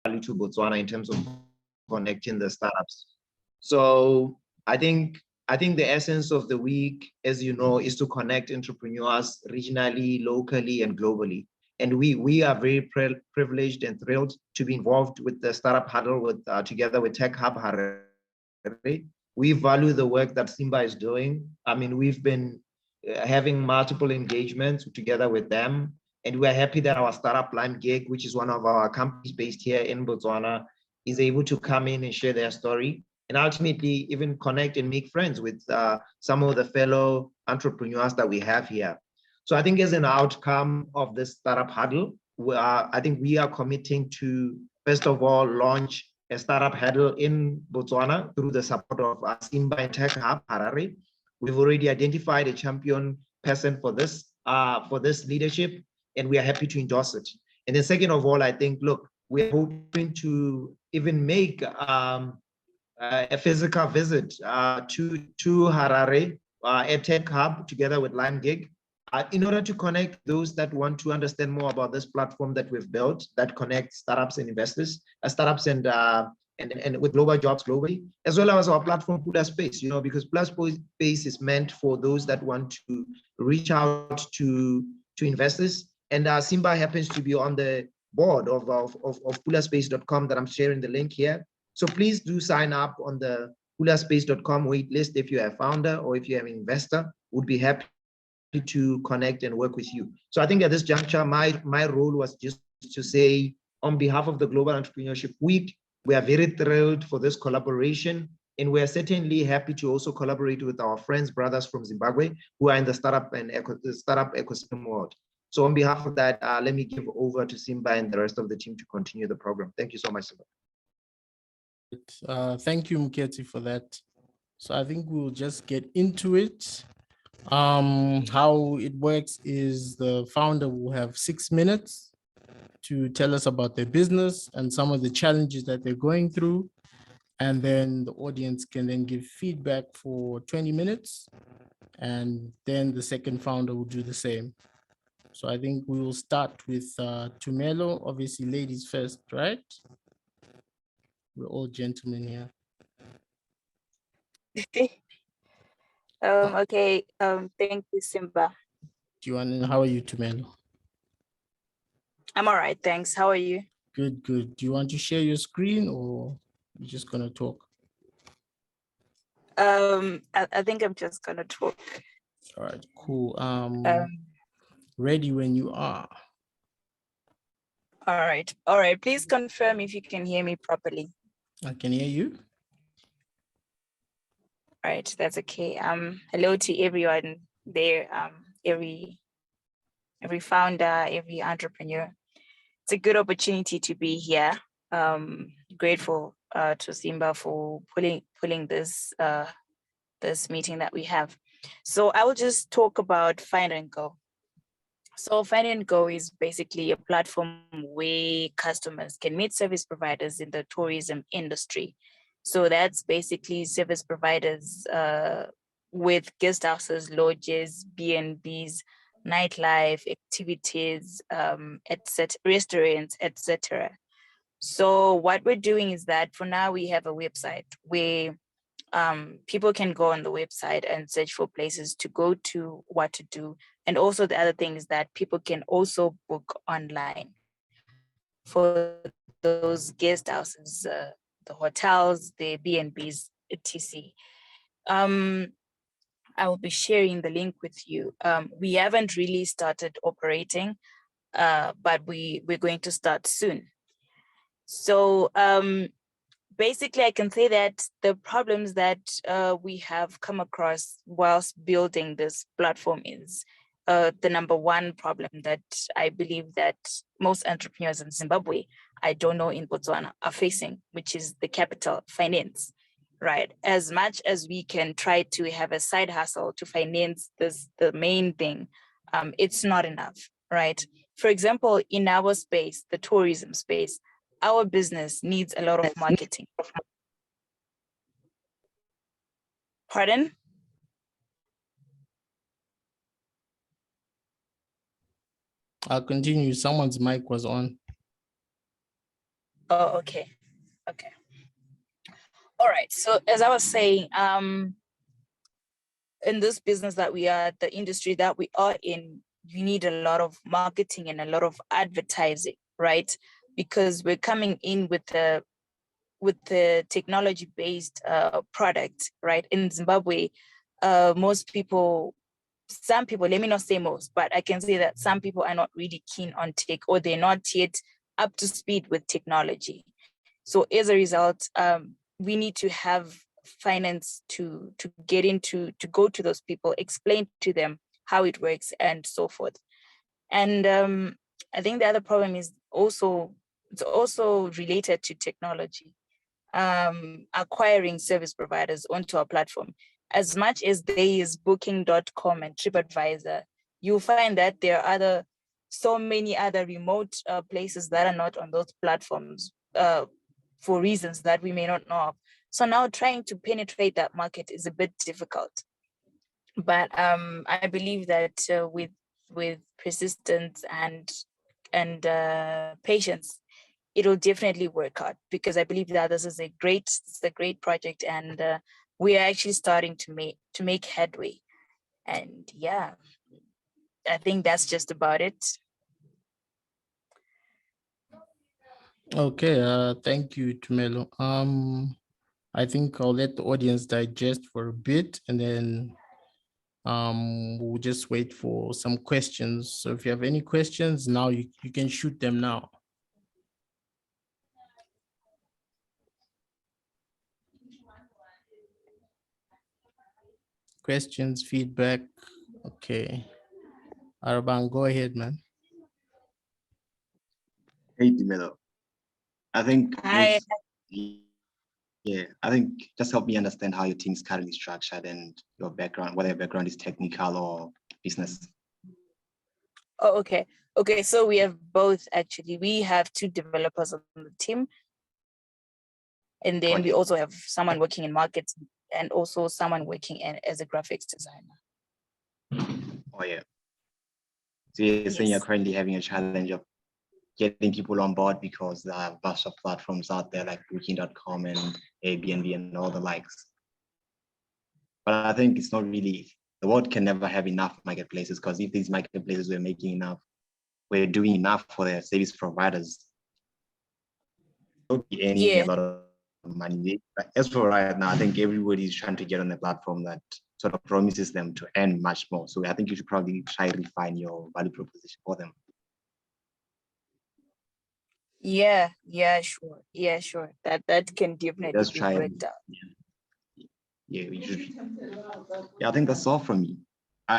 value to Botswana in terms of connecting the startups. So I think the essence of the week, as you know, is to connect entrepreneurs regionally, locally, and globally. And we are very privileged and thrilled to be involved with the Startup Huddle together with Tech Hub Harare. We value the work that Simba is doing. I mean, we've been having multiple engagements together with them. And we're happy that our startup LimeGig, which is one of our companies based here in Botswana, is able to come in and share their story and ultimately even connect and make friends with some of the fellow entrepreneurs that we have here. So I think as an outcome of this Startup Huddle, I think we are committing to, first of all, launch a Startup Huddle in Botswana through the support of Simba and Tech Hub Harare. We've already identified a champion person for this leadership, and we are happy to endorse it. And then second of all, I think, look, we're hoping to even make a physical visit to Harare at Tech Hub together with LimeGig in order to connect those that want to understand more about this platform that we've built that connects startups and investors, startups and with global jobs globally, as well as our platform PulaSpace, because PulaSpace is meant for those that want to reach out to investors. And Simba happens to be on the board of PulaSpace.com that I'm sharing the link here. So please do sign up on the PulaSpace.com wait list if you're a founder or if you're an investor. Would be happy to connect and work with you. So I think at this juncture, my role was just to say, on behalf of the Global Entrepreneurship Week, we are very thrilled for this collaboration, and we are certainly happy to also collaborate with our friends, brothers from Zimbabwe, who are in the startup ecosystem world. So on behalf of that, let me give over to Simba and the rest of the team to continue the program. Thank you so much, Simba. Thank you, Mooketsi, for that. So I think we'll just get into it. How it works is the founder will have 6 minutes to tell us about their business and some of the challenges that they're going through. And then the audience can then give feedback for 20 minutes. And then the second founder will do the same. So I think we will start with Tumelo, obviously ladies first, right? We're all gentlemen here. Okay. Thank you, Simba. How are you, Tumelo? I'm all right, thanks. How are you? Good, good. Do you want to share your screen or you're just gonna talk? I think I'm just gonna talk. All right, cool. Ready when you are. All right. Please confirm if you can hear me properly. I can hear you. All right, that's okay. Hello to everyone there. Every founder, every entrepreneur. It's a good opportunity to be here. Grateful to Simba for pulling this this meeting that we have. So I will just talk about Find and Go. So Find and Go is basically a platform where customers can meet service providers in the tourism industry. So that's basically service providers with guest houses, lodges, B&Bs, nightlife, activities, restaurants, etc. So what we're doing is that for now we have a website where people can go on the website and search for places to go to, what to do. And also the other thing is that people can also book online for those guest houses, the hotels, the B&Bs, etc. I will be sharing the link with you. We haven't really started operating, but we're going to start soon. So basically, I can say that the problems that we have come across whilst building this platform is the number one problem that I believe that most entrepreneurs in Zimbabwe, I don't know in Botswana, are facing, which is the capital, finance, right? As much as we can try to have a side hustle to finance the main thing, it's not enough, right? For example, in our space, the tourism space, our business needs a lot of marketing. Pardon? I'll continue. Someone's mic was on. Oh, okay. Okay. All right. So as I was saying, in this business that we are, the industry that we are in, you need a lot of marketing and a lot of advertising, right? Because we're coming in with the technology-based product, right? In Zimbabwe, most people, some people, let me not say most, but I can say that some people are not really keen on tech, or they're not yet up to speed with technology. So as a result, we need to have finance to get into, to go to those people, explain to them how it works and so forth. And I think the other problem is also, it's also related to technology, acquiring service providers onto our platform. As much as there is booking.com and TripAdvisor, you'll find that there are so many other remote places that are not on those platforms for reasons that we may not know of. So now trying to penetrate that market is a bit difficult. But I believe that with persistence and patience, it'll definitely work out, because I believe that this is a great project, and we are actually starting to make headway. And yeah, I think that's just about it. Okay, thank you, Tumelo. I think I'll let the audience digest for a bit, and then we'll just wait for some questions. So if you have any questions now, you can shoot them now. Questions, feedback. Okay. Arabang, go ahead, man. Hey, Dimelo. I think Hi. I think just help me understand how your team is currently structured and your background, whether your background is technical or business. Oh, okay. Okay, so we have both actually. We have 2 developers on the team. And then we also have someone working in marketing and also someone working as a graphics designer. Oh yeah. So you're saying you're currently having a challenge of getting people on board because there are a bunch of platforms out there like Booking.com and Airbnb and all the likes. But I think it's not really, the world can never have enough marketplaces, because if these marketplaces were making enough, we're doing enough for the service providers, there won't be a lot of money. But as for right now, I think everybody's trying to get on a platform that sort of promises them to earn much more. So I think you should probably try to refine your value proposition for them. Yeah, sure. Yeah, sure. That can definitely Let's be try worked out. Yeah, we should. Yeah, I think that's all from me.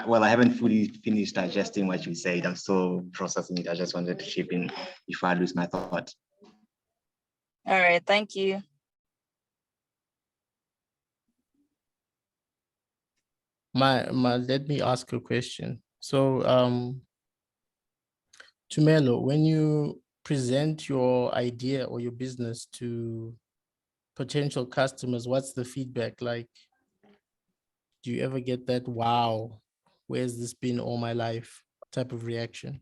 Well, I haven't fully finished digesting what you said. I'm still processing it. I just wanted to chip in before I lose my thought. All right, thank you. Let me ask a question. So, Tumelo, when you present your idea or your business to potential customers, what's the feedback like? Do you ever get that, wow, where's this been all my life type of reaction?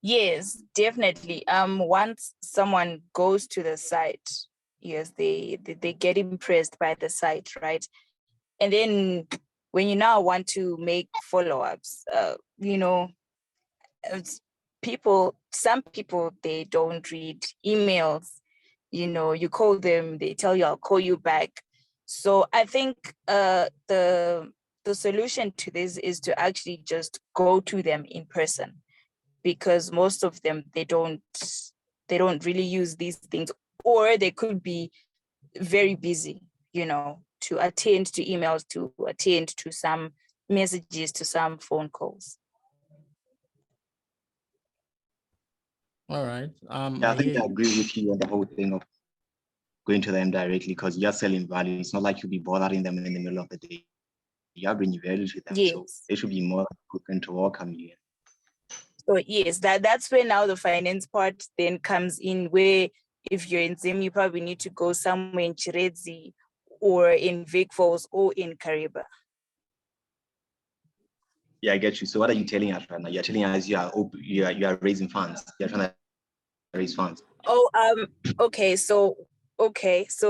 Yes, definitely. Once someone goes to the site, yes, they get impressed by the site, right? And then when you now want to make follow-ups, some people, they don't read emails. You call them, they tell you, I'll call you back. So I think the solution to this is to actually just go to them in person, because most of them, they don't really use these things, or they could be very busy, to attend to emails, to attend to some messages, to some phone calls. All right. Yeah, I think I agree with you on the whole thing of going to them directly, because you're selling value. It's not like you'll be bothering them in the middle of the day. You are bringing value to them. Yes. So they should be more open to welcome you. So yes, that's where now the finance part then comes in, where if you're in Zim, you probably need to go somewhere in Chiredzi or in Vic Falls or in Kariba. Yeah, I get you. So what are you telling us right now? You're telling us you are raising funds. You're trying to raise funds? Oh, okay. So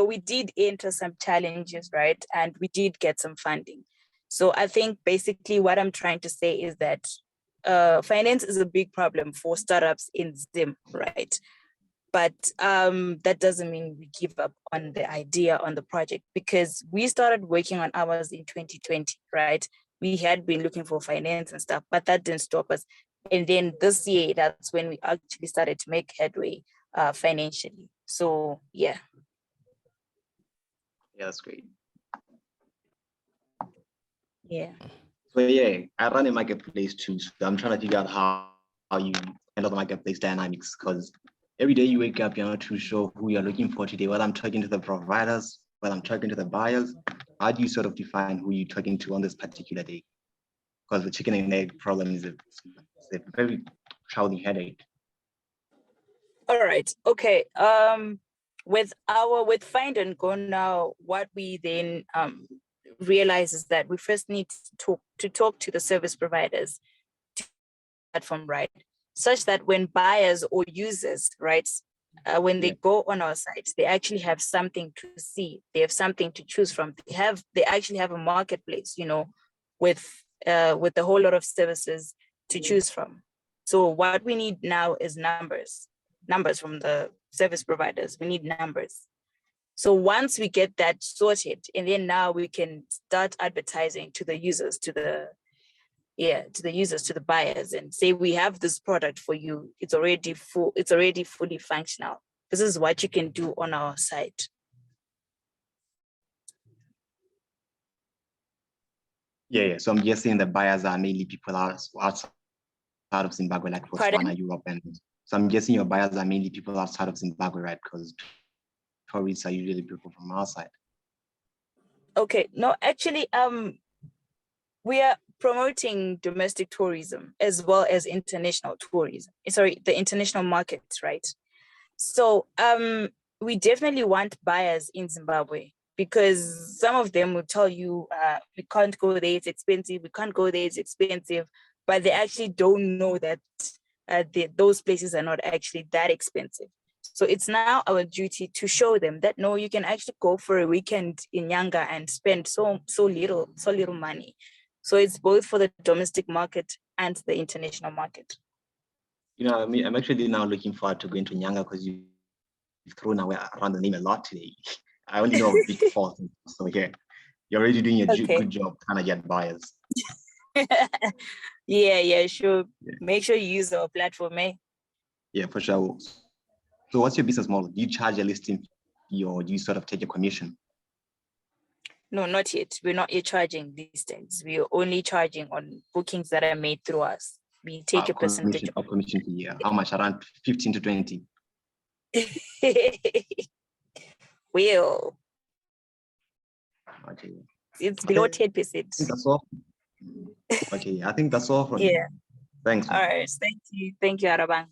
we did enter some challenges, right? And we did get some funding. So I think basically what I'm trying to say is that finance is a big problem for startups in Zim, right? But that doesn't mean we give up on the idea, on the project, because we started working on ours in 2020, right? We had been looking for finance and stuff, but that didn't stop us. And then this year, that's when we actually started to make headway financially. So yeah. Yeah, that's great. Yeah. So yeah, I run a marketplace too. So I'm trying to figure out how you handle the marketplace dynamics, because every day you wake up, you're not too sure who you're looking for today. Whether I'm talking to the providers, whether I'm talking to the buyers, how do you sort of define who you're talking to on this particular day? Because the chicken and egg problem is a very troubling headache. All right. Okay. With Find and Go now, what we then realize is that we first need to talk to the service providers platform, right? Such that when buyers or users, right, when they go on our site, they actually have something to see. They have something to choose from. They actually have a marketplace, you know, with a whole lot of services to choose from. So what we need now is numbers from the service providers. We need numbers. So once we get that sorted, and then now we can start advertising to the users, to the buyers, and say, we have this product for you. It's already fully functional. This is what you can do on our site. Yeah. So I'm guessing the buyers are mainly people outside of Zimbabwe, like Botswana, Europe, and so I'm guessing your buyers are mainly people outside of Zimbabwe, right? Because tourists are usually people from outside. Okay, no, actually, we are promoting domestic tourism as well as international tourism. Sorry, the international markets, right? So we definitely want buyers in Zimbabwe, because some of them will tell you, we can't go there, it's expensive, we can't go there, it's expensive, but they actually don't know that those places are not actually that expensive. So it's now our duty to show them that, no, you can actually go for a weekend in Nyanga and spend so little money. So it's both for the domestic market and the international market. You know, I mean, I'm actually now looking forward to going to Nyanga, because you've thrown away around the name a lot today. I only know Big Four, so yeah, you're already doing a good job trying to get buyers. Yeah, sure. Yeah. Make sure you use our platform, eh? Yeah, for sure. So what's your business model? Do you charge a listing fee, or do you sort of take a commission? No, not yet. We're not yet charging listings. We're only charging on bookings that are made through us. We take a percentage of commission fee. Yeah. How much? Around 15 to 20. Well, okay. It's below 10%. That's all. Okay, I think that's all from me. Yeah. Thanks. All right. Thank you, Arabang.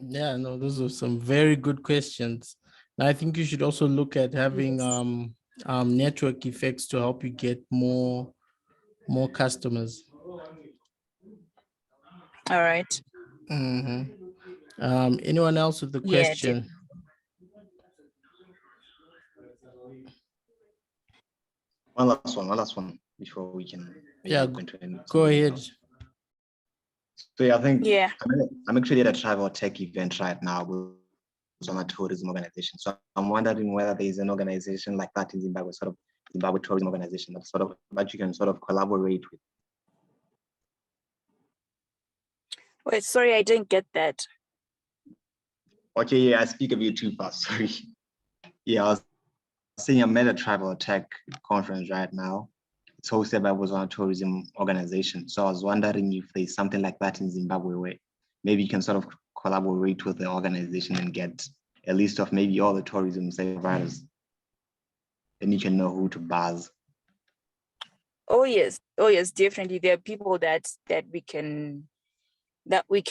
Yeah, no, those are some very good questions. And I think you should also look at having network effects to help you get more customers. All right. Mm-hmm. Anyone else with the question? One last one before we can. Go ahead. So yeah, I think I'm actually at a travel tech event right now with Botswana Tourism Organization. So I'm wondering whether there is an organization like that in Zimbabwe, sort of Zimbabwe Tourism Organization, that you can sort of collaborate with. Wait, sorry, I didn't get that. Okay, yeah, I speak a bit too fast. Sorry. Yeah, I was saying I'm at a travel tech conference right now. It's hosted by Botswana Tourism Organization. So I was wondering if there's something like that in Zimbabwe where maybe you can sort of collaborate with the organization and get a list of maybe all the tourism providers. Then you can know who to buzz. Oh yes, definitely. There are people that we can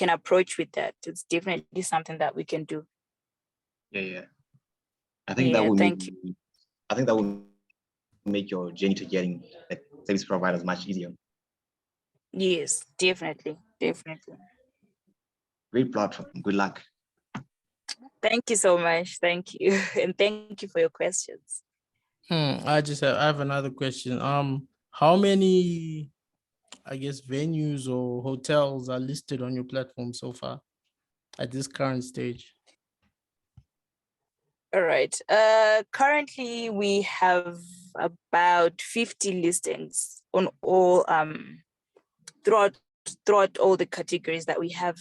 approach with that. It's definitely something that we can do. Yeah. I think that will make your journey to getting service providers much easier. Yes, definitely. Great platform. Good luck. Thank you so much. Thank you. And thank you for your questions. I have another question. How many, I guess, venues or hotels are listed on your platform so far at this current stage? All right. Currently we have about 50 listings on all throughout all the categories that we have.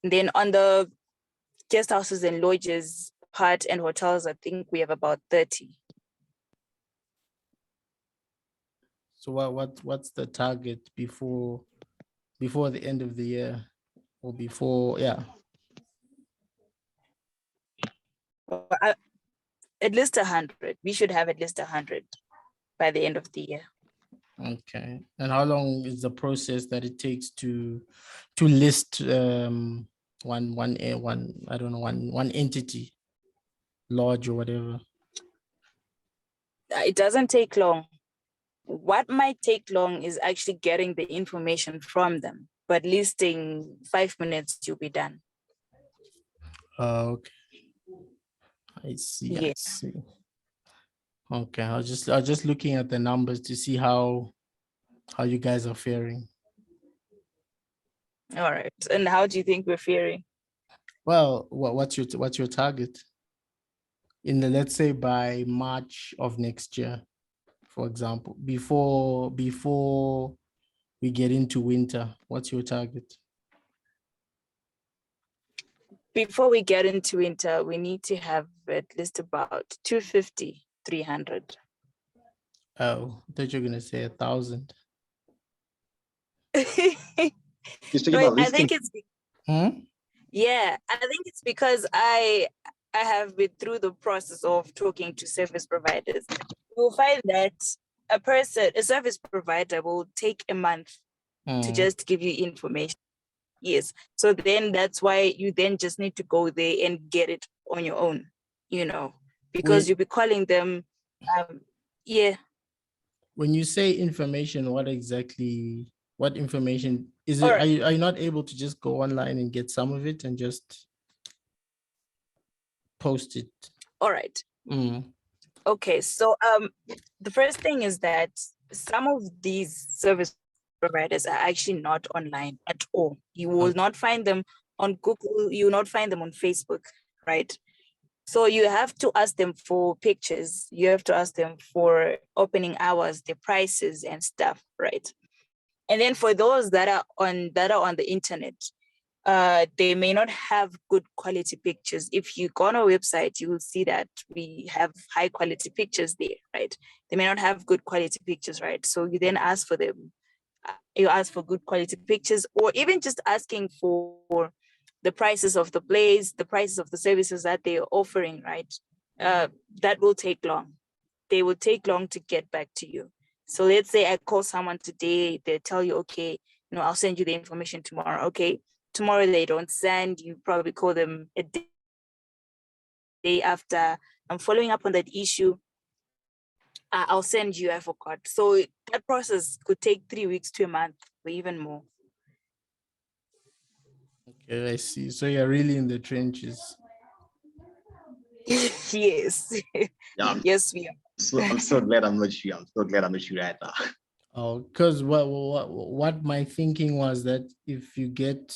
And then on the guest houses and lodges part and hotels, I think we have about 30. So what's the target before the end of the year, or before, yeah? At least 100. We should have at least 100 by the end of the year. Okay. And how long is the process that it takes to list one I don't know, one entity, lodge or whatever? It doesn't take long. What might take long is actually getting the information from them, but listing 5 minutes, you'll be done. Okay. I see. I Yeah. see. Okay. I was just looking at the numbers to see how you guys are faring. All right. And how do you think we're faring? Well, what's your target in the, let's say, by March of next year, for example, before we get into winter? What's your target? Before we get into winter, we need to have at least about 250, 300. Oh, I thought you were gonna say 1,000. He's talking No, about I listing. think it's Hmm? yeah, I think it's because I have been through the process of talking to service providers. You'll find that a service provider will take a month to just give you information. Yes. So then that's why you then just need to go there and get it on your own, because Wait. you'll be calling them. Yeah. When you say information, what information is All it? right. Are you not able to just go online and get some of it and just post it? All right. Mm. Okay. So the first thing is that some of these service providers are actually not online at all. You will not find them on Google. You will not find them on Facebook, right? So you have to ask them for pictures. You have to ask them for opening hours, the prices and stuff, right? And then for those that are on the internet, they may not have good quality pictures. If you go on our website, you will see that we have high quality pictures there, right? They may not have good quality pictures, right? So you then ask for them. You ask for good quality pictures, or even just asking for the prices of the place, the prices of the services that they are offering, right? That will take long. They will take long to get back to you. So let's say I call someone today, they tell you, okay, I'll send you the information tomorrow. Okay, tomorrow they don't send, you probably call them a day after. I'm following up on that issue. I'll send you, I forgot. So that process could take 3 weeks to a month or even more. Okay, I see. So you're really in the trenches. Yes. Yeah, Yes, we are. I'm so glad I'm not you. I'm so glad I'm not you right now. Oh, because what my thinking was that if you get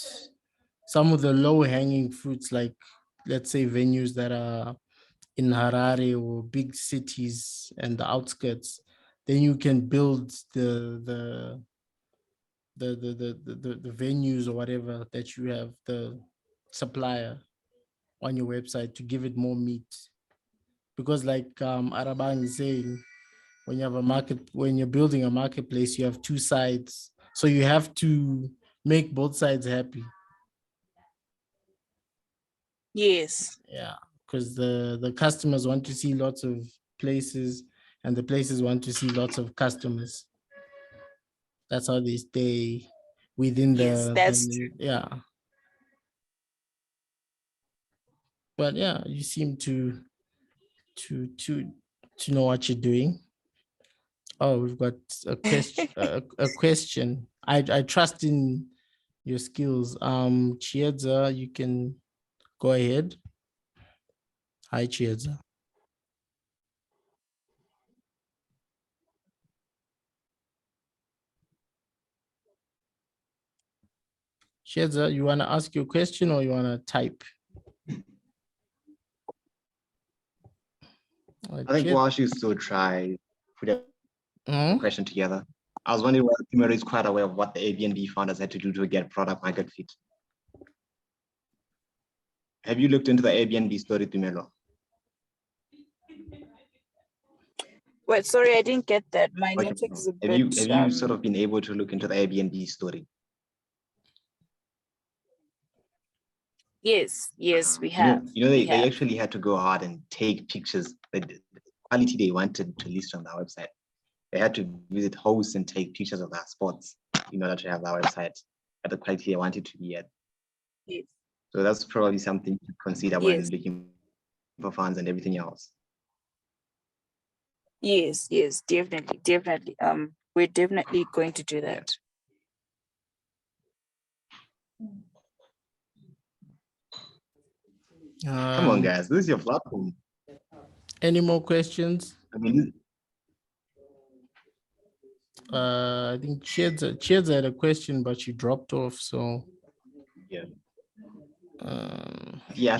some of the low hanging fruits, like let's say venues that are in Harare or big cities and the outskirts, then you can build the venues or whatever that you have, the supplier on your website, to give it more meat. Because like Arabang is saying, when you're building a marketplace, you have two sides. So you have to make both sides happy. Yes. Yeah, because the customers want to see lots of places and the places want to see lots of customers. That's how they stay within Yes, that's true. yeah. But yeah, you seem to know what you're doing. Oh, we've got a question. a question. I trust in your skills. Chiedza, you can go ahead. Hi, Chiedza. Chiedza, you want to ask your question or you want to type? I think while you still try put a Mhm. question together, I was wondering whether Timero is quite aware of what the Airbnb founders had to do to get product market fit. Have you looked into the Airbnb story, Timelo? Wait, sorry, I didn't get that. My Okay. network is a Have bit. you sort of been able to look into the Airbnb story? Yes, we You have. know, we they have. actually had to go hard and take pictures, the quality they wanted to list on their website. They had to visit hosts and take pictures of their spots in order to have their website at the quality they wanted to be at. Yes, So that's probably something to consider when yes, looking for funds and everything else. yes, definitely. We're definitely going to do that. Come on, guys, this is your platform. Any more questions? I mean, I think Chiedza had a question, but she dropped off. So yeah, um, yeah. I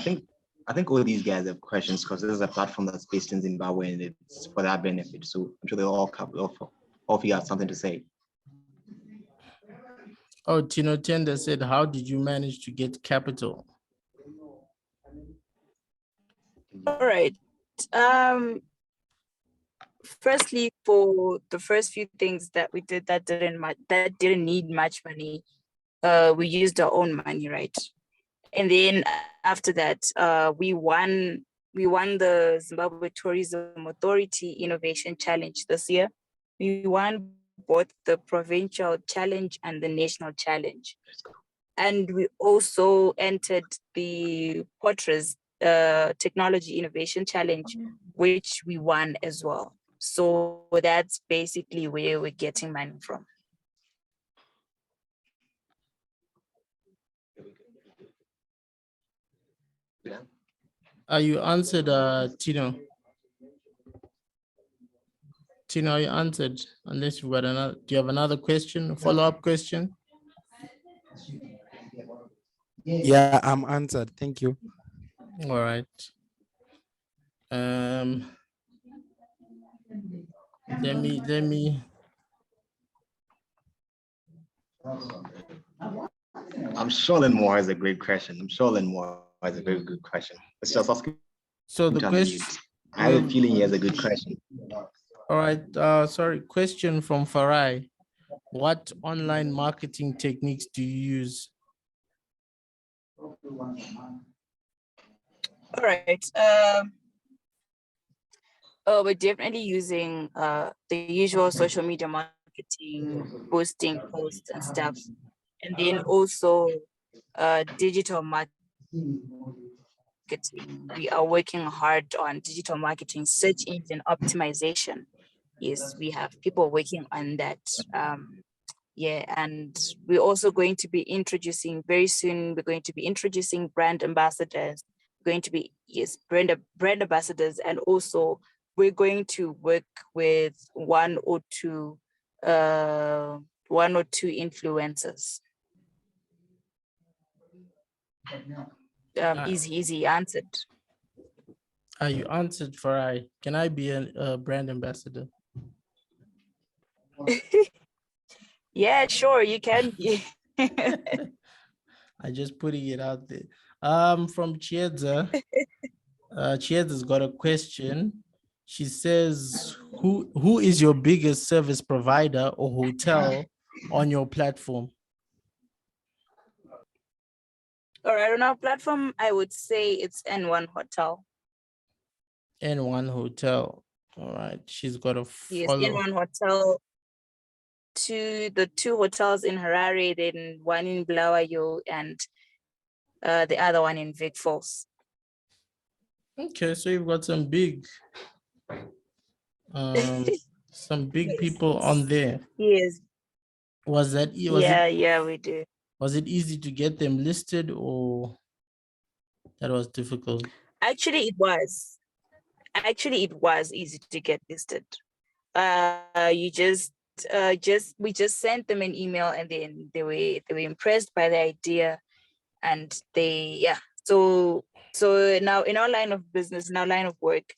think all these guys have questions because this is a platform that's based in Zimbabwe and it's for their benefit. So I'm sure they'll all figure out something to say. oh, Tino Tender said, how did you manage to get capital? All right. Firstly, for the first few things that we did that didn't need much money, we used our own money, right? And then after that, we won the Zimbabwe Tourism Authority Innovation Challenge this year. We won both the provincial challenge and the national challenge. And we also entered the Potraz Technology Innovation Challenge, which we won as well. So that's basically where we're getting money from. You answered, Tino. Tino, you answered, unless you've got another. Do you have another question, follow-up question? Yeah, I'm answered. Thank you. All right. Let me. I'm sure Lenmore has a great question. I'm sure Lenmore has a very good question. Let's just ask him. So the question. I have a feeling he has a good question. All right. Sorry. Question from Farai. What online marketing techniques do you use? All right. We're definitely using the usual social media marketing, posting posts and stuff. And then also digital marketing. We are working hard on digital marketing, search engine optimization. Yes, we have people working on that. Yeah, and we're also going to be introducing very soon, we're going to be introducing brand ambassadors, going to be, yes, brand ambassadors, and also we're going to work with one or two influencers. Easy answered. You answered, Farai. Can I be a brand ambassador? Yeah, sure, you can be. I just putting it out there. From Chiedza. Chiedza's got a question. She says, who is your biggest service provider or hotel on your platform? All right, on our platform, I would say it's N1 Hotel. N1 Hotel. All right, she's got a follow. Yes, N1 Hotel. The two hotels in Harare, then one in Bulawayo and the other one in Vic Falls. Okay, so you've got some big people on there. Yes. Was that Yeah, we do. Was it easy to get them listed, or that was difficult? Actually, it was. Actually, it was easy to get listed. You we just sent them an email, and then they were impressed by the idea, and so now in our line of business, in our line of work,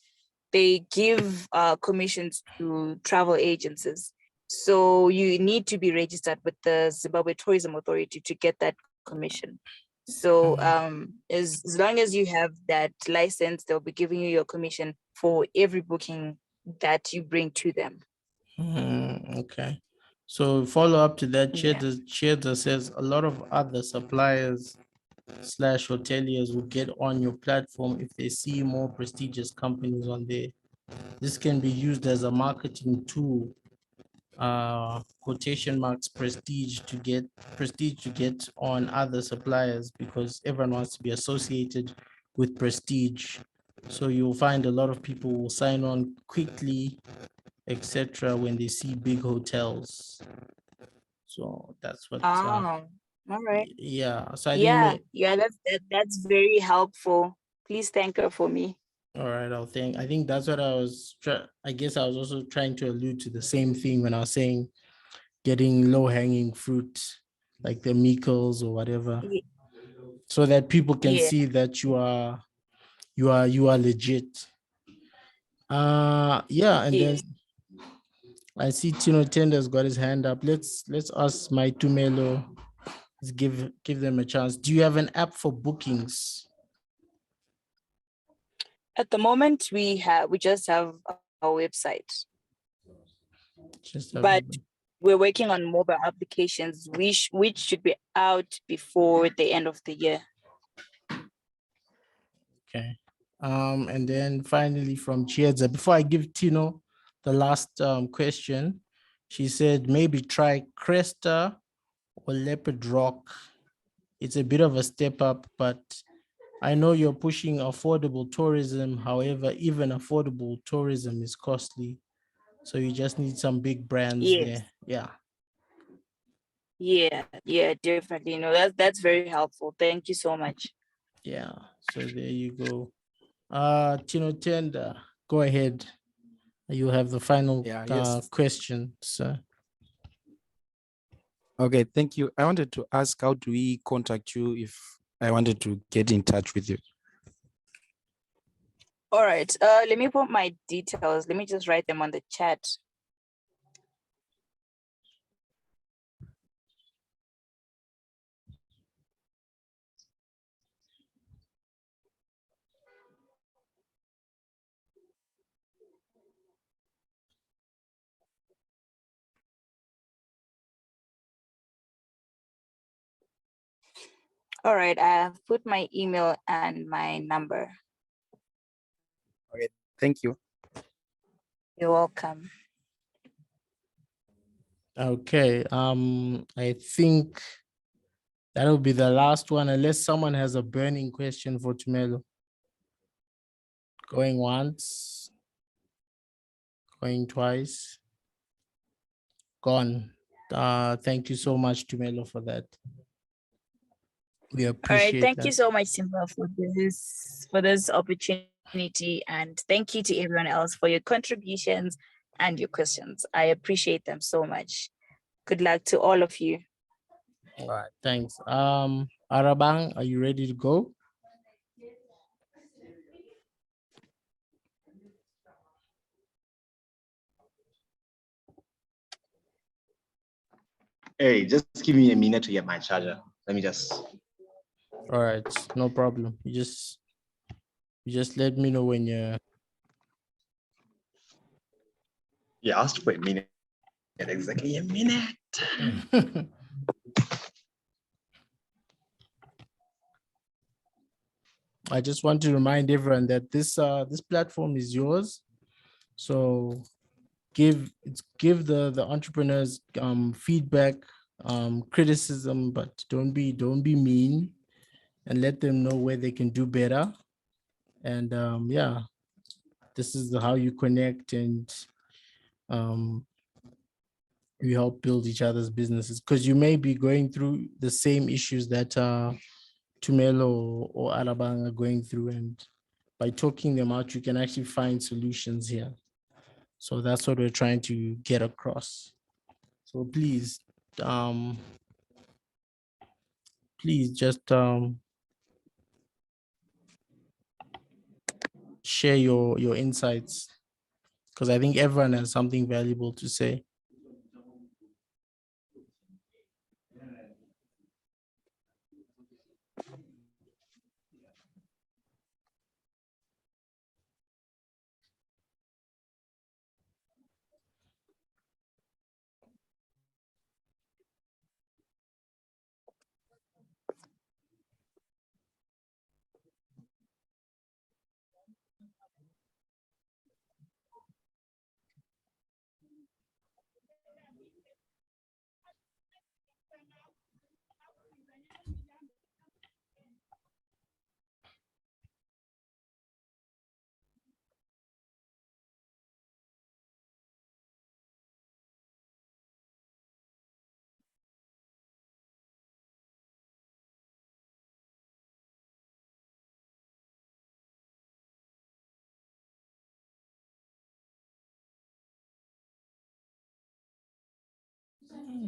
they give commissions to travel agencies. So you need to be registered with the Zimbabwe Tourism Authority to get that commission. So as long as you have that license, they'll be giving you your commission for every booking that you bring to them. Okay. So follow up to that, Yeah. Cheda says a lot of other suppliers / hoteliers will get on your platform if they see more prestigious companies on there. This can be used as a marketing tool, quotation marks, prestige to get on other suppliers, because everyone wants to be associated with prestige. So you'll find a lot of people will sign on quickly, etc., when they see big hotels. So that's what. All right. Yeah. So I think. That's very helpful. Please thank her for me. All right, I think that's what I was I guess I was also trying to allude to the same thing when I was saying getting low-hanging fruit, like the Meekles or whatever, so that people can see that you are legit. Yeah, and then I see Tino Tender's got his hand up. Let's ask my Tumelo. Let's give them a chance. Do you have an app for bookings? At the moment, we just have our website, but we're working on mobile applications, which should be out before the end of the year. Okay. And then finally from Chiedza, before I give Tino the last question, she said maybe try Cresta or Leopard Rock. It's a bit of a step up, but I know you're pushing affordable tourism. However, even affordable tourism is costly. So you just need some big brands there. Yeah. Yeah, definitely. That's very helpful. Thank you so much. Yeah. So there you go. Tino Tenda, go ahead. You have the final question, sir. Okay, thank you. I wanted to ask, how do we contact you if I wanted to get in touch with you? All right. Let me put my details. Let me just write them on the chat. All right, I've put my email and my number. Okay, thank you. You're welcome. Okay, I think that'll be the last one, unless someone has a burning question for Tumelo. Going once, going twice, gone. Thank you so much, Tumelo, for that. We appreciate All right, thank that. you so much, Simba, for this opportunity, and thank you to everyone else for your contributions and your questions. I appreciate them so much. Good luck to all of you. All right, thanks. Arabang, are you ready to go? Hey, just give me a minute to get my charger. Let me just. All right, no problem. You just let me know when you're. You asked for a minute. Exactly a minute. I just want to remind everyone that this platform is yours. So give the entrepreneurs feedback, criticism, but don't be mean, and let them know where they can do better. And yeah, this is how you connect and we help build each other's businesses, because you may be going through the same issues that Tumelo or Alabang are going through, and by talking them out, you can actually find solutions here. So that's what we're trying to get across. So please just share your insights, because I think everyone has something valuable to say.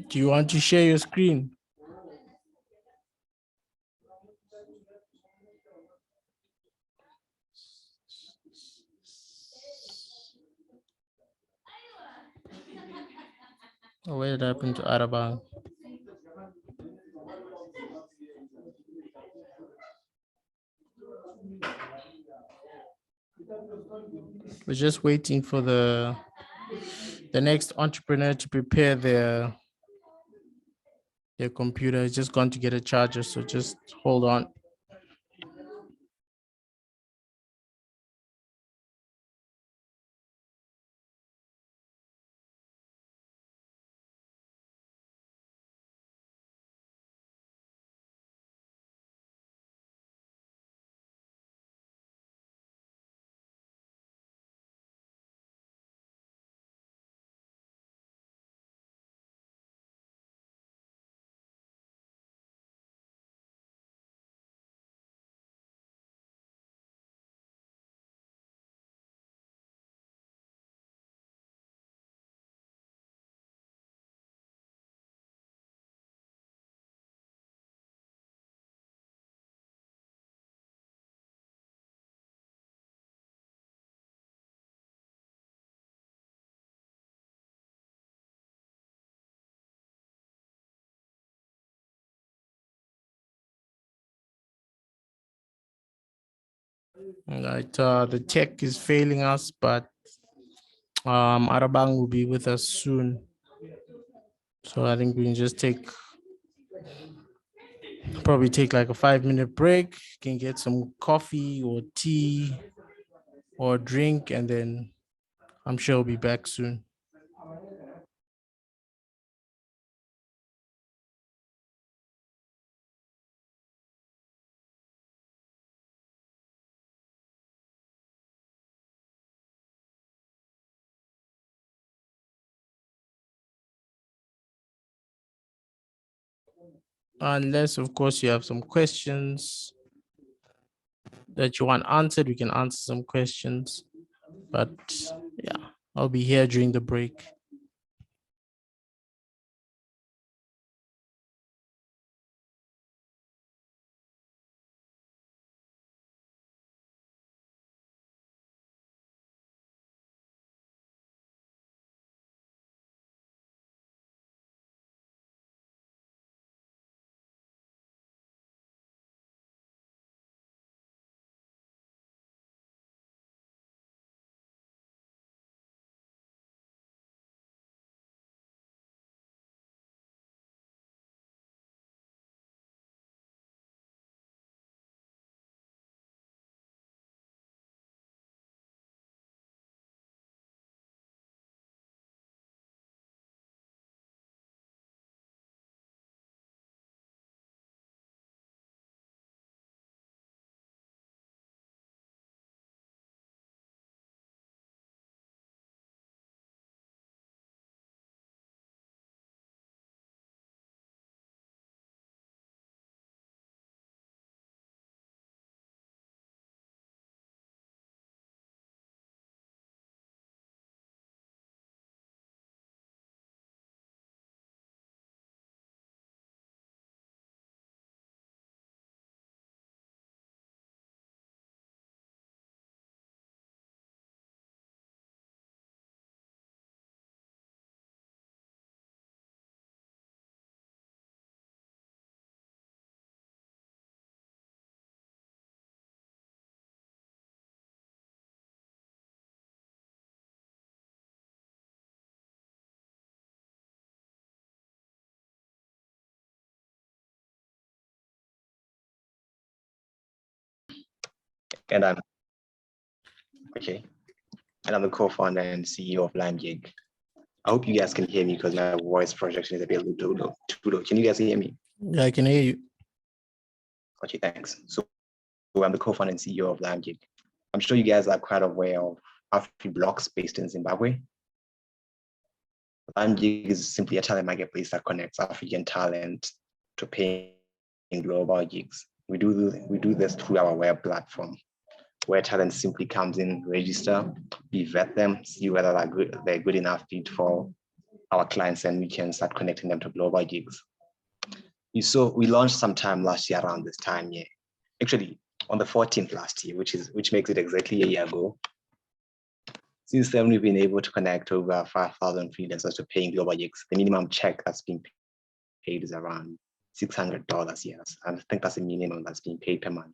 Do you want to share your screen? Oh, what happened to Arabang? We're just waiting for the next entrepreneur to prepare their computer. It's just gone to get a charger, so just hold on. All right, the tech is failing us, but Arabang will be with us soon. So I think we can just probably take like a 5-minute break, can get some coffee or tea or drink, and then I'm sure we'll be back soon. Unless, of course, you have some questions that you want answered, we can answer some questions. But yeah, I'll be here during the break. And I'm okay. And I'm the co-founder and CEO of LimeGig. I hope you guys can hear me because my voice projection is a bit too low. Can you guys hear me? Yeah, I can hear you. Okay, thanks. So I'm the co-founder and CEO of LimeGig. I'm sure you guys are quite aware of AfriBlocks based in Zimbabwe. LimeGig is simply a talent marketplace that connects African talent to paying global gigs. We do this through our web platform, where talent simply comes in, register, we vet them, see whether they're good enough fit for our clients, and we can start connecting them to global gigs. We launched sometime last year around this time, yeah. Actually, on the 14th last year, which makes it exactly a year ago. Since then, we've been able to connect over 5,000 freelancers to paying global gigs. The minimum check that's being paid is around $600, yes. I think that's the minimum that's being paid per month.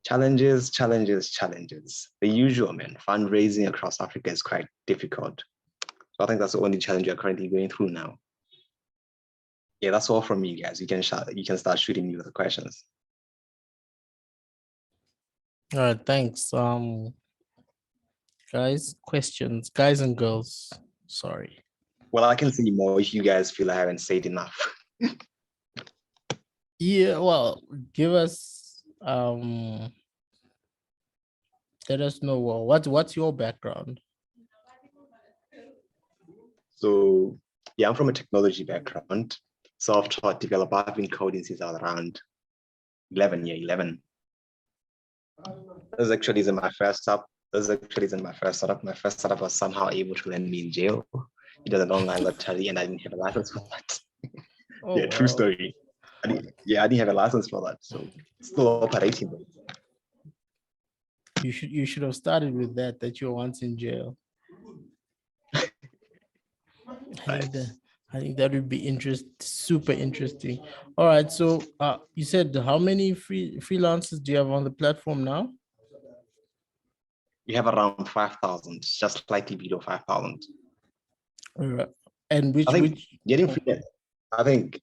Challenges. The usual, man. Fundraising across Africa is quite difficult. So I think that's the only challenge we're currently going through now. Yeah, that's all from me, guys. You can start shooting me with the questions. All right, thanks. Guys, questions, guys and girls. Sorry. Well, I can say more if you guys feel I haven't said enough. Yeah, well, give us let us know what's your background. So yeah, I'm from a technology background, self-taught developer. I've been coding since I was around 11. This actually isn't my first startup. My first startup was somehow able to land me in jail. It was an online lottery and I didn't have a license for that. Oh, yeah, true wow. story. I didn't have a license for that. So still operating. You should have started with that you were once in jail. I think that would be super interesting. All right, so you said how many freelancers do you have on the platform now? We have around 5,000, just slightly below 5,000. All right. And which getting freelance, I think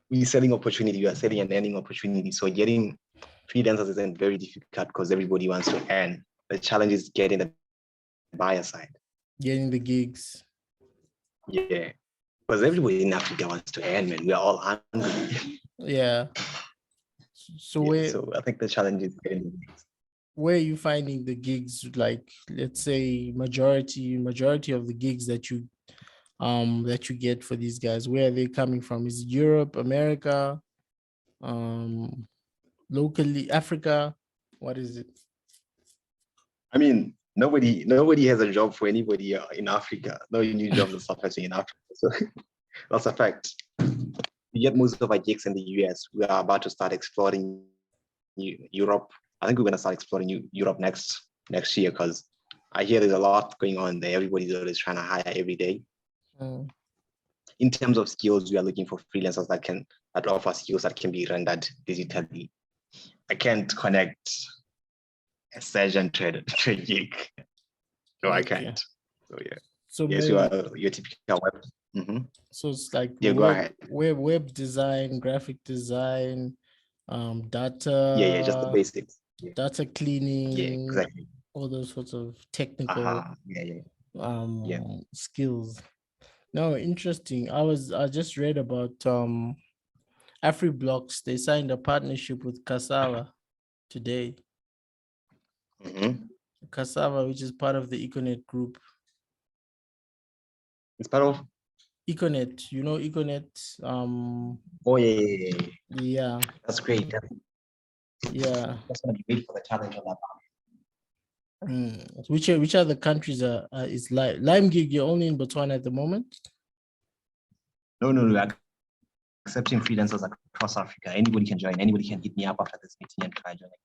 we're selling opportunity, we are selling an earning opportunity. So getting freelancers isn't very difficult because everybody wants to earn. The challenge is getting the buyer side. Getting the gigs. Yeah, because everybody in Africa wants to earn, man. We are all hungry. Yeah. So yeah, so I think the challenge is getting the gigs. Where are you finding the gigs? Like, let's say majority of the gigs that you get for these guys, where are they coming from? Is it Europe, America, locally, Africa? What is it? I mean, nobody has a job for anybody in Africa. No new jobs are surfacing in Africa. So that's a fact. We get most of our gigs in the US. We are about to start exploring Europe. I think we're going to start exploring Europe next year because I hear there's a lot going on there. Everybody's always trying to hire every day. In terms of skills, we are looking for freelancers that offer skills that can be rendered digitally. I can't connect a surgeon to a gig. No, I can't. So yeah. So yes, you are your typical web. Mm-hmm. So it's like go ahead. Web design, graphic design, data. Yeah, just the basics. Data cleaning. Yeah, exactly. All those sorts of technical yeah. skills. No, interesting. I just read about AfriBlocks. They signed a partnership with Cassava today. Mm-hmm. Cassava, which is part of the Econet group. It's part of Econet, you know Econet. Oh yeah. Yeah. That's great. Yeah. That's gonna be great for the challenge on that. Which other countries is LimeGig? You're only in Botswana at the moment? No. We're accepting freelancers across Africa. Anybody can join. Anybody can hit me up after this meeting and try joining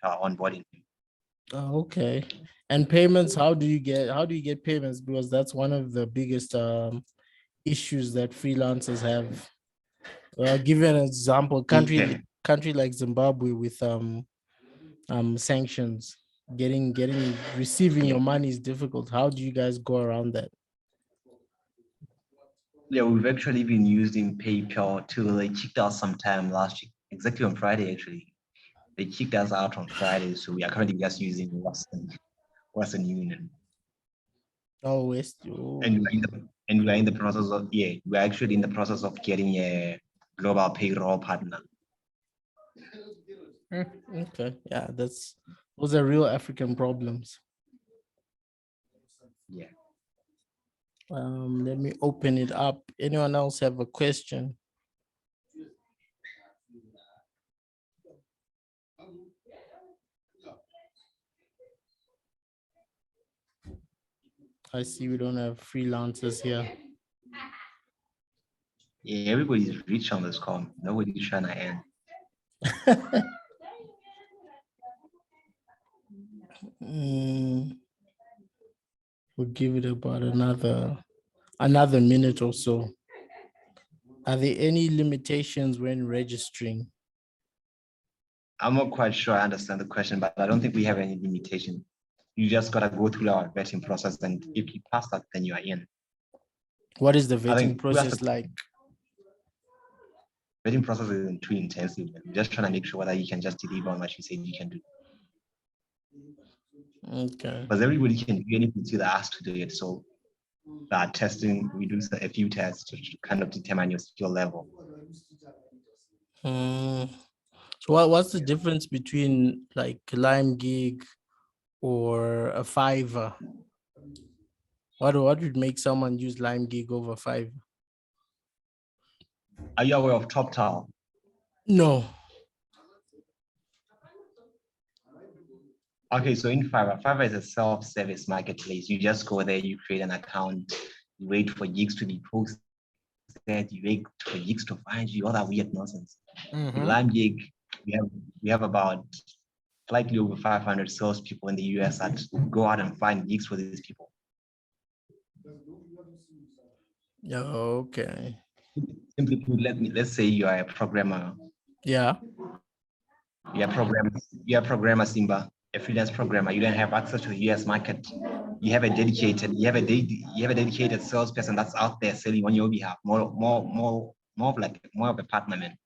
onboarding. Okay. And payments, how do you get payments? Because that's one of the biggest issues that freelancers have. Give you an example, country like Zimbabwe with sanctions, receiving your money is difficult. How do you guys go around that? Yeah, we've actually been using PayPal till they kicked out sometime last week, exactly on Friday actually. They kicked us out on Friday, so we are currently just using Western Union. Oh, West. Oh. And we are in the process of we're actually in the process of getting a global payroll partner. Okay, yeah, those are real African problems. Yeah. Let me open it up. Anyone else have a question? I see we don't have freelancers here. Yeah, everybody's rich on this call. Nobody's trying to end. We'll give it about another minute or so. Are there any limitations when registering? I'm not quite sure I understand the question, but I don't think we have any limitation. You just gotta go through our vetting process, and if you pass that, then you are in. What is the I vetting think we have process to- like? Vetting process isn't too intensive. We're just trying to make sure that you can just deliver on what you said you can do. Okay. Because everybody can do anything to ask to do it. So that testing, we do a few tests to kind of determine your skill level. So what's the difference between like LimeGig or a Fiverr? What would make someone use LimeGig over Fiverr? Are you aware of TopTal? No. Okay, so in Fiverr is a self-service marketplace. You just go there, you create an account, you wait for gigs to be posted, you wait for gigs to find you, all that weird nonsense. In LimeGig, we have about slightly over 500 salespeople in the US that go out and find gigs for these people. Okay. Simply put, let's say you are a programmer. Yeah. You're a programmer, Simba, a freelance programmer. You don't have access to the US market. You have a dedicated salesperson that's out there selling on your behalf. More of a partner, man.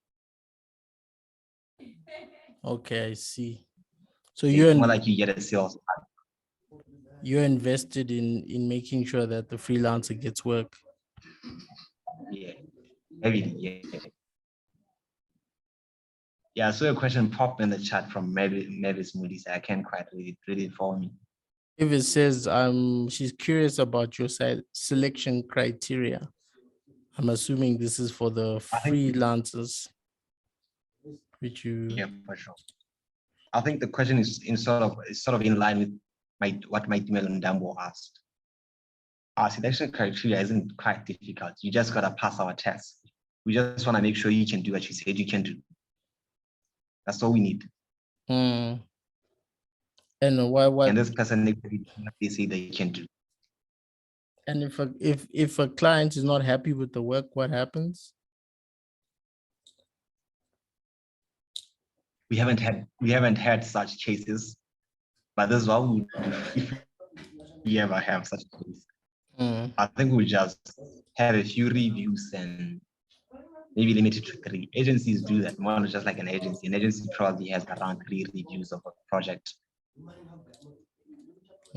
Okay, I see. So It's more like you get a sales. you're invested in making sure that the freelancer gets work. Yeah, heavily, yeah. Yeah, I saw a question pop in the chat from Mavis Moody. I can't quite read it for me. If it says she's curious about your selection criteria. I'm assuming this is for the freelancers, which you. Yeah, for sure. I think the question is sort of in line with what my email and Dambo asked. Our selection criteria isn't quite difficult. You just gotta pass our test. We just want to make sure you can do what you said you can do. That's all we need. And why? And this person they say they can do. And if a client is not happy with the work, what happens? We haven't had such cases, but this is what we do if we ever have such a case. I think we just have a few reviews and maybe limited to 3. Agencies do that. One is just like an agency. An agency probably has around 3 reviews of a project.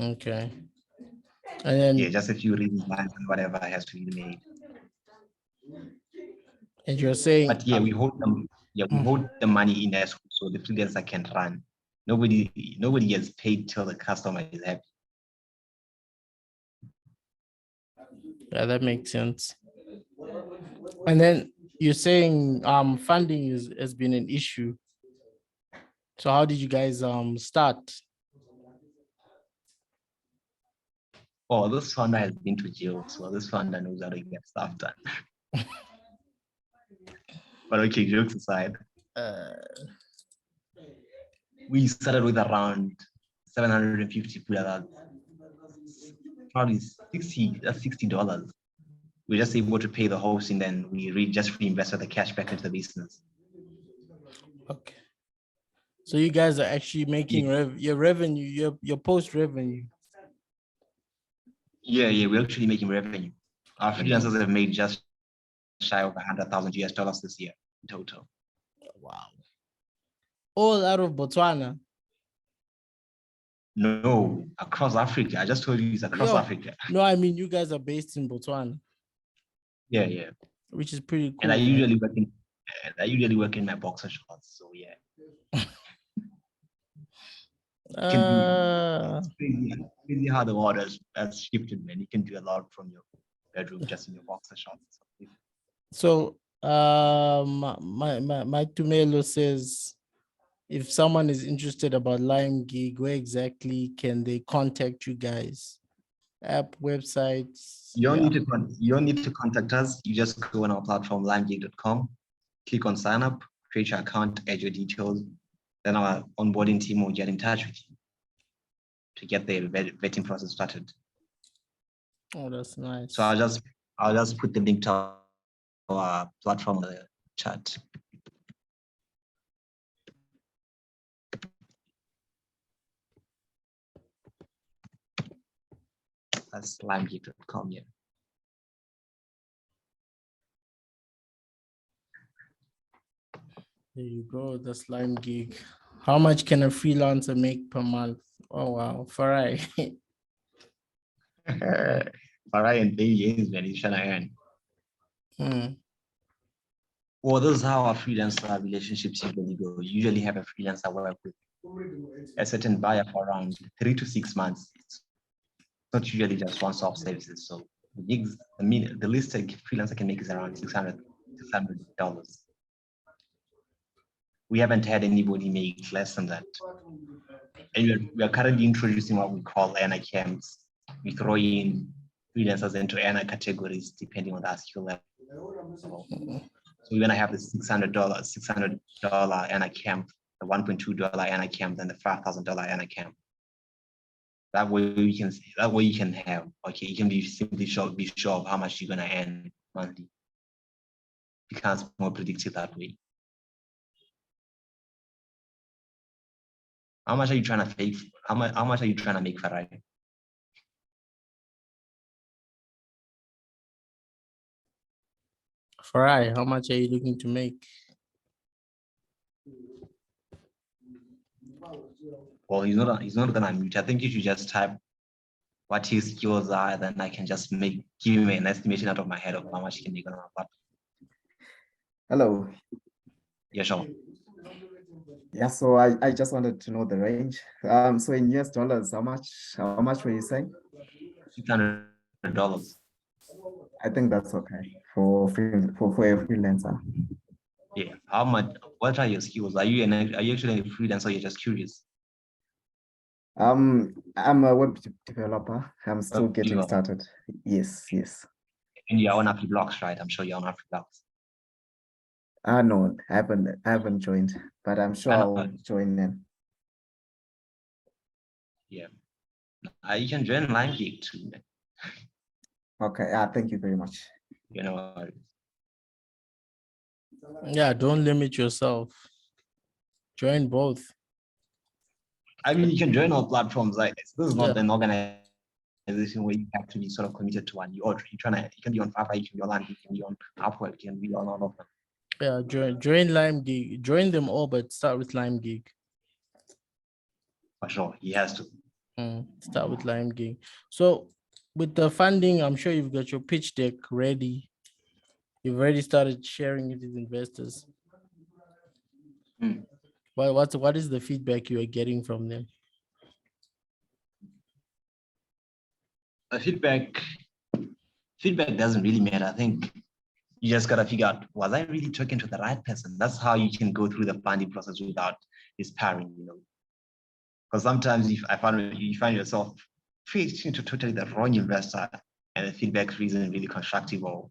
Okay. And then yeah, just a few reviews and whatever has to be made. And you're saying, but yeah, we hold them. Yeah, we hold the money in escrow so the freelancer can run. Nobody gets paid till the customer is happy. Yeah, that makes sense. And then you're saying funding has been an issue. So how did you guys start? Oh, this founder has been to jail, so this founder knows how to get stuff done. But okay, jokes aside, we started with around 750 Pula, probably $60. We're just able to pay the host, and then we just reinvested the cash back into the business. Okay. So you guys are actually making your revenue, your post revenue. Yeah, we're actually making revenue. Our freelancers have made just shy of $100,000 US this year in total. Wow. All out of Botswana. No, across Africa. I just told you it's across Yo, Africa. no, I mean you guys are based in Botswana, Yeah, yeah. which is pretty cool. And I man. usually work in my boxer shorts. So yeah. Crazy how the world has shifted, man. You can do a lot from your bedroom just in your boxer shorts. So my Tumelo says, if someone is interested about LimeGig, where exactly can they contact you guys? App, websites? You don't need to contact us. You just go on our platform, limegig.com, click on sign up, create your account, add your details. Then our onboarding team will get in touch with you to get the vetting process started. Oh, that's nice. So I'll just put the link to our platform in the chat. That's limegig.com, yeah. There you go, the LimeGig. How much can a freelancer make per month? Oh wow, Farai. Farai and James, man, he's trying to earn. Hmm. Well, this is how our freelancer relationships usually go. You usually have a freelancer work with a certain buyer for around 3 to 6 months. It's not usually just one-off services. So the least a freelancer can make is around $600. We haven't had anybody make less than that. And we are currently introducing what we call earner camps. We throw in freelancers into earner categories depending on their skill level. So we're gonna have the $600 earner camp, the $1.2 earner camp, and the $5,000 earner camp. That way you can have, okay, you can be sure of how much you're gonna earn monthly. Becomes more predictive that way. How much are you trying to make? How much are you trying to make, Farai? Farai, how much are you looking to make? Well, he's not gonna unmute. I think you should just type what his skills are, then I can just give him an estimation out of my head of how much he can make on our platform. Hello. Yeah, sure. Yeah, so I just wanted to know the range. So in US dollars, how much were you saying? $600. I think that's okay for a freelancer. Yeah. How much? What are your skills? Are you actually a freelancer? Or you're just curious? I'm a web developer. I'm still getting started. Yes. And you're on Blocks, right? I'm sure you're on Blocks. No, I haven't joined, but I'm sure I'll join them. Yeah. You can join LimeGig too. Okay. Thank you very much. You know. Yeah, don't limit yourself. Join both. I mean, you can join all platforms like this. This is not Yeah. an organization where you have to be sort of committed to one. You can be on Fiverr, you can be on LimeGig, you can be on Upwork, you can be on all of them. Yeah, join LimeGig. Join them all, but start with LimeGig. For sure, he has to. Start with LimeGig. So with the funding, I'm sure you've got your pitch deck ready. You've already started sharing it with investors. Well, what is the feedback you are getting from them? The feedback doesn't really matter. I think you just gotta figure out, was I really talking to the right person? That's how you can go through the funding process without despairing, you know. Because sometimes you find yourself pitching to totally the wrong investor, and the feedback isn't really constructive or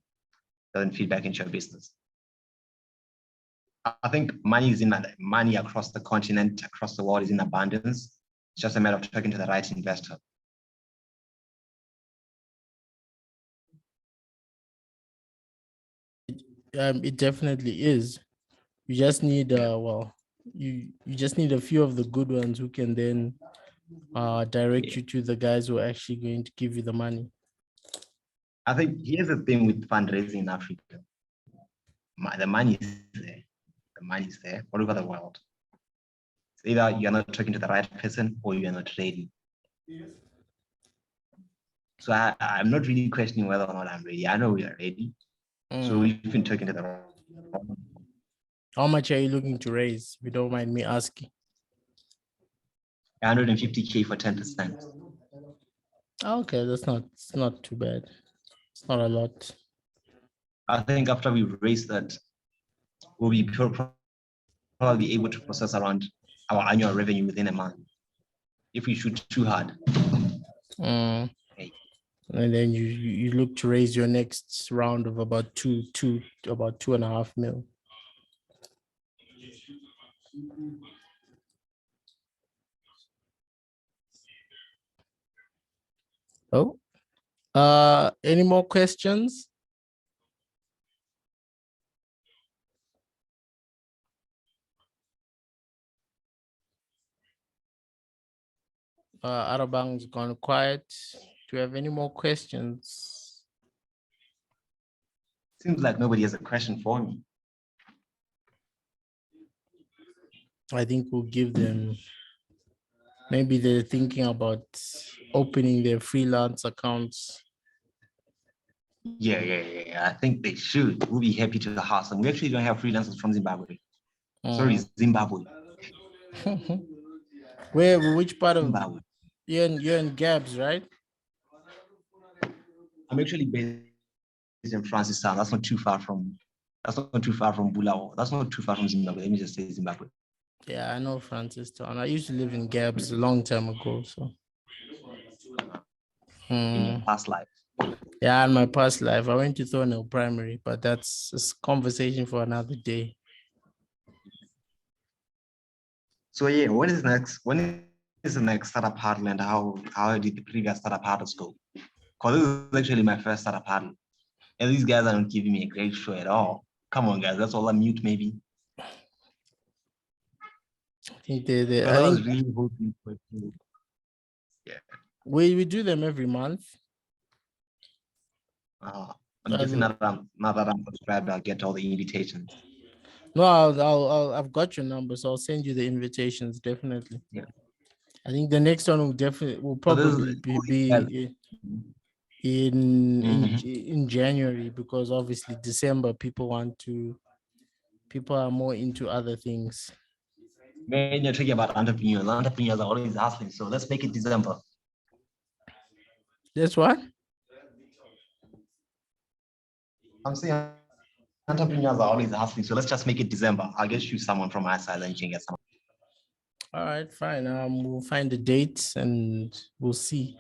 doesn't feedback into your business. I think money across the continent, across the world is in abundance. It's just a matter of talking to the right investor. It definitely is. You just need you just need a few of the good ones who can then direct you to the guys who are actually going to give you the money. I think here's the thing with fundraising in Africa. The money is there. The money is there all over the world. either you're not talking to the right person or you're not ready. So I'm not really questioning whether or not I'm ready. I know we are ready. So we've been talking to the right. How much are you looking to raise? If you don't mind me asking. 150K for 10%. Okay, it's not too bad. It's not a lot. I think after we raise that, we'll be probably able to process around our annual revenue within a month if we shoot too hard. And then you look to raise your next round of about about 2.5 mil. Oh, any more questions? Arabang's gone quiet. Do you have any more questions? Seems like nobody has a question for me. I think we'll give them, maybe they're thinking about opening their freelance accounts. Yeah. I think they should. We'll be happy to house them. We actually don't have freelancers from Zimbabwe. Sorry, Zimbabwe. Which part of Zimbabwe. you're in Gabs, right? I'm actually based in Francistown. That's not too far from Bulao. That's not too far from Zimbabwe. Let me just say Zimbabwe. Yeah, I know Francistown. I used to live in Gabs a long time ago. So In your past life. yeah, in my past life, I went to Thornhill Primary, but that's a conversation for another day. So yeah, when is the next startup huddle, and how did the previous startup huddles go? Because this is actually my first startup huddle. And these guys aren't giving me a great show at all. Come on, guys, that's all I'm mute, maybe. I think they I was really hoping for it. Yeah. We do them every month. I'm guessing now that I'm subscribed, I'll get all the invitations. No, I've got your number, so I'll send you the invitations, definitely. Yeah. I think the next one will probably be in January, because obviously December people are more into other things. When you're talking about entrepreneurs are always hustling. So let's make it December. That's what? I'm saying entrepreneurs are always hustling. So let's just make it December. I'll get you someone from my side and you can get someone. All right, fine. We'll find the dates and we'll see.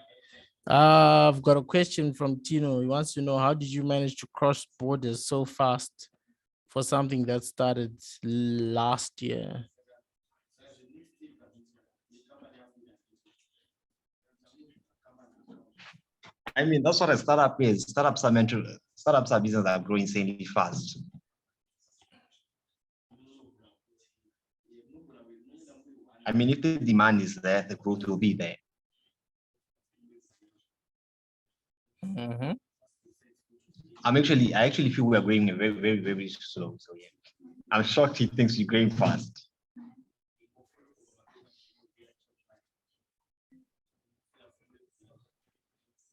I've got a question from Tino. He wants to know, how did you manage to cross borders so fast for something that started last year? I mean, that's what a startup is. Startups are businesses that are growing insanely fast. I mean, if the demand is there, the growth will be there. I actually feel we're growing very, very, very slow. So yeah, I'm shocked he thinks you're growing fast.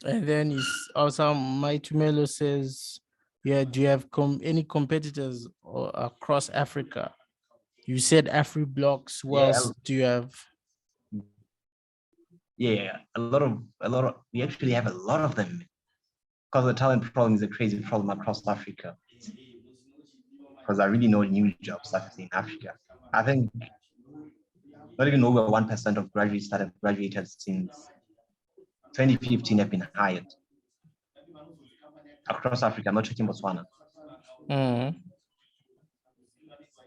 And then also my Tumelo says, yeah, do you have any competitors across Africa? You said AfriBlocks. Who else do you have? Yeah, a lot of we actually have a lot of them, because the talent problem is a crazy problem across Africa. Because I really know new jobs in Africa. I think not even over 1% of graduates that have graduated since 2015 have been hired across Africa. I'm not talking Botswana.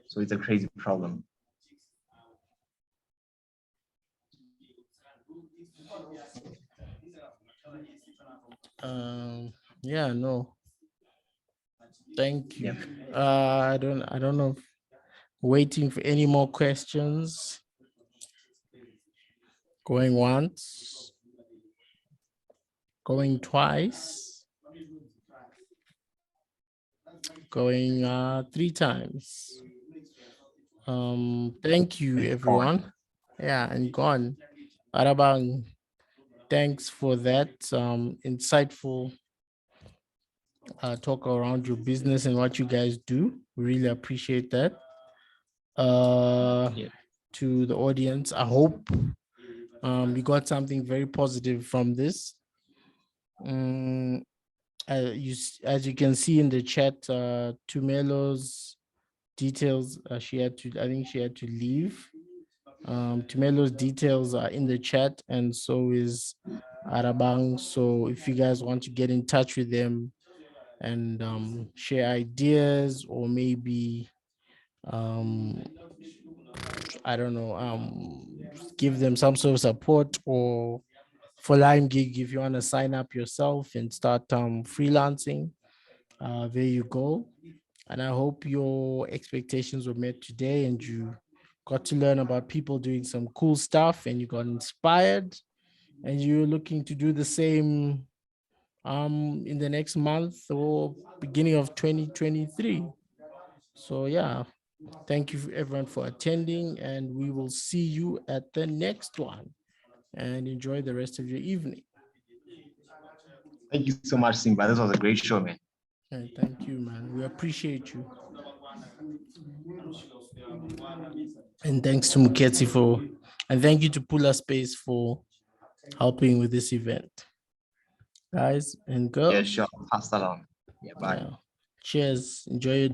So it's a crazy problem. Yeah, no. Thank you. I don't know. Waiting for any more questions. Going once. Going twice. Going 3 times. Thank you, everyone. Yeah, and gone. Arabang, thanks for that insightful talk around your business and what you guys do. We really appreciate that. Yeah. To the audience, I hope you got something very positive from this. As you can see in the chat, Tumelo's details, I think she had to leave. Tumelo's details are in the chat, and so is Arabang. So if you guys want to get in touch with them and share ideas, or maybe I don't know, give them some sort of support, or for LimeGig, if you want to sign up yourself and start freelancing, there you go. And I hope your expectations were met today and you got to learn about people doing some cool stuff and you got inspired and you're looking to do the same in the next month or beginning of 2023. So yeah, thank you everyone for attending, and we will see you at the next one, and enjoy the rest of your evening. Thank you so much, Simba. This was a great show, man. And thank you, man. We appreciate you. And thanks to Mooketsi and thank you to PulaSpace for helping with this event. Guys and girls. Yeah, sure. Pass that on. Yeah, bye. Yeah. Cheers. Enjoy your